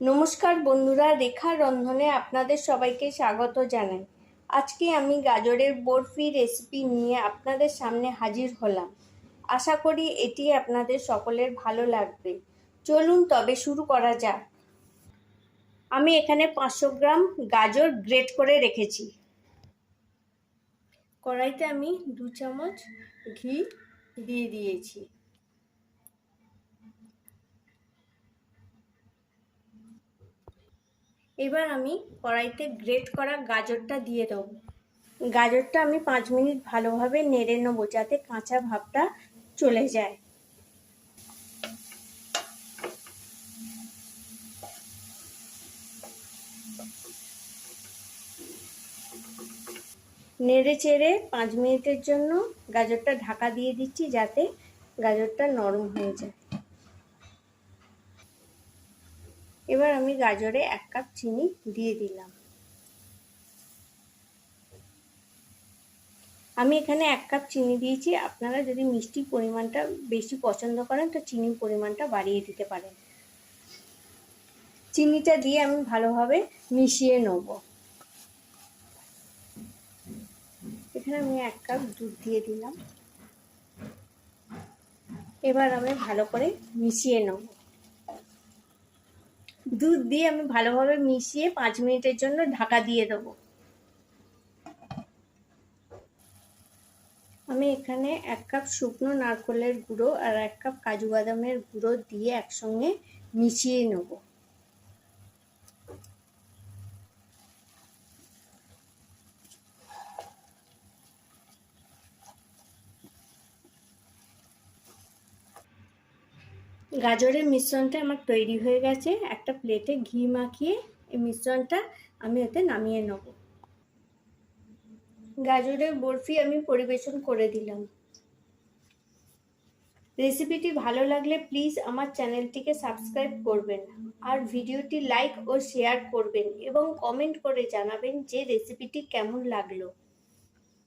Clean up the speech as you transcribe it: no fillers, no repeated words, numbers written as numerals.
নমস্কার বন্ধুরা, রেখার রন্ধনে আপনাদের সবাইকে স্বাগত জানাই। আজকে আমি গাজরের বরফি রেসিপি নিয়ে আপনাদের সামনে হাজির হলাম। আশা করি এটি আপনাদের সকলের ভালো লাগবে। চলুন তবে শুরু করা যাক। আমি এখানে 500 গ্রাম গাজর গ্রেট করে রেখেছি। কড়াইতে আমি 2 চামচ ঘি দিয়ে দিয়েছি। এবার আমি কড়াইতে গ্রেট করা গাজরটা দিয়ে দেবো। গাজরটা আমি 5 মিনিট ভালোভাবে নেড়ে নেবো যাতে কাঁচা ভাবটা চলে যায়। নেড়ে চেড়ে 5 মিনিটের জন্য গাজরটা ঢাকা দিয়ে দিচ্ছি যাতে গাজরটা নরম হয়ে যায়। এবার আমি গাজরে 1 কাপ চিনি দিয়ে দিলাম। আমি এখানে 1 কাপ চিনি দিয়েছি। আপনারা যদি মিষ্টির পরিমাণটা বেশি পছন্দ করেন তো চিনির পরিমাণটা বাড়িয়ে দিতে পারেন। চিনিটা দিয়ে আমি ভালোভাবে মিশিয়ে নেব। এখানে আমি 1 কাপ দুধ দিয়ে দিলাম। এবার আমি ভালো করে মিশিয়ে নেব। দুধ দিয়ে আমি ভালোভাবে মিশিয়ে 5 মিনিটের জন্য ঢাকা দিয়ে দেব। আমি এখানে 1 কাপ শুকনো নারকেলের গুঁড়ো আর 1 কাপ কাজু বাদামের গুঁড়ো দিয়ে একসঙ্গে মিশিয়ে নেব। গাজরের মিশ্রণটা আমার তৈরি হয়ে গেছে। একটা প্লেটে ঘি মাখিয়ে এই মিশ্রণটা আমি এতে নামিয়ে নেব। গাজরের বরফি আমি পরিবেশন করে দিলাম। রেসিপিটি ভালো লাগলে প্লিজ আমার চ্যানেলটিকে সাবস্ক্রাইব করবেন আর ভিডিওটি লাইক ও শেয়ার করবেন এবং কমেন্ট করে জানাবেন যে রেসিপিটি কেমন লাগলো।